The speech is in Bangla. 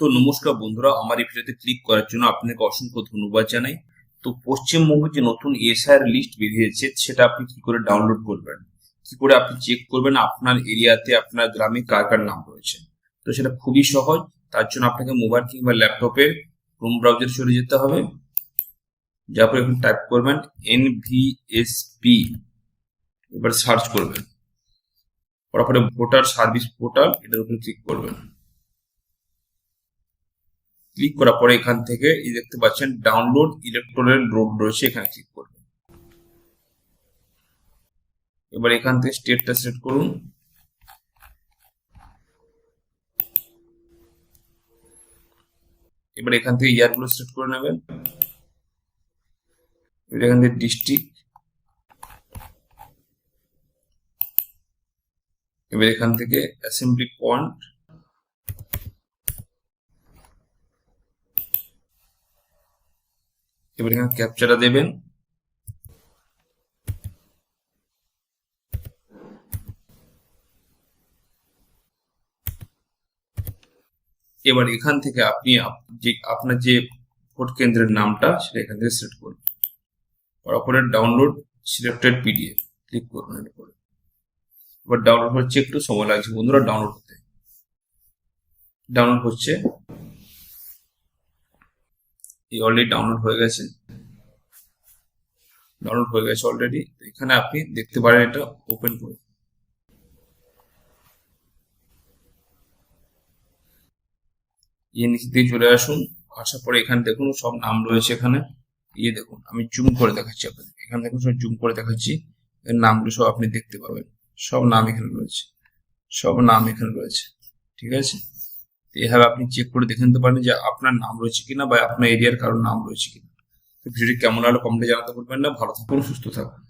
তো নমস্কার বন্ধুরা, আমার এই ভিডিওতে ক্লিক করার জন্য আপনাকে অসংখ্য ধন্যবাদ জানাই। তো পশ্চিমবঙ্গে যে নতুন এসআইআর লিস্ট বেরিয়েছে সেটা আপনি কি করে ডাউনলোড করবেন, কি করে আপনি চেক করবেন আপনার এরিয়াতে আপনার গ্রামে কার কার নাম রয়েছে। তো সেটা খুবই সহজ। তার জন্য আপনাকে মোবাইল কিংবা ল্যাপটপের ক্রোম ব্রাউজারে চলে যেতে হবে। যার পরে এখন টাইপ করবেন NVSP, এবার সার্চ করবেন, তারপরে ভোটার সার্ভিস পোর্টাল এটার উপরে ক্লিক করবেন। ক্লিক করার পরে এখান থেকে এই দেখতে পাচ্ছেন ডাউনলোড ইলেকট্রাল রোল রয়েছে, এখানে ক্লিক করবেন। এবার এখান থেকে স্টেটটা সিলেক্ট করুন। এবার এখান থেকে ইয়ারগুলো সিলেক্ট করে নেবেন। এবার এখান থেকে ডিস্ট্রিক্ট, এবার এখান থেকে অ্যাসেম্বলি পয়েন্ট, এবার এখানে ক্যাপচাটা দেবেন। এবার এখান থেকে আপনি আপনার যে ভোট কেন্দ্রের নামটা সেটা এখান থেকে সিলেক্ট করুন। তারপরে ডাউনলোড সিলেক্টেড PDF ক্লিক করুন। এবার ডাউনলোড হচ্ছে, একটু সময় লাগছে বন্ধুরা ডাউনলোড হতে। ডাউনলোড হচ্ছে, এই অলরেডি ডাউনলোড হয়ে গেছে। অলরেডি। এখানে আপনি দেখতে পারেন, এটা ওপেন করে নিচে দিয়ে চলে আসুন। আসার পরে এখানে দেখুন সব নাম রয়েছে। এখানে দেখুন, আমি জুম করে দেখাচ্ছি আপনাদের। এখানে দেখুন সব জুম করে দেখাচ্ছি, এর নামগুলো সব আপনি দেখতে পাবেন। সব নাম এখানে রয়েছে। ঠিক আছে, এভাবে আপনি চেক করে দেখে নিতে পারেন যে আপনার নাম রয়েছে কিনা বা আপনার এরিয়ার কারোর নাম রয়েছে কিনা। তো ভিডিওটি কেমন হলো কমেন্টে জানাতে ভুলবেন না। ভালো থাকুন, সুস্থ থাকুন।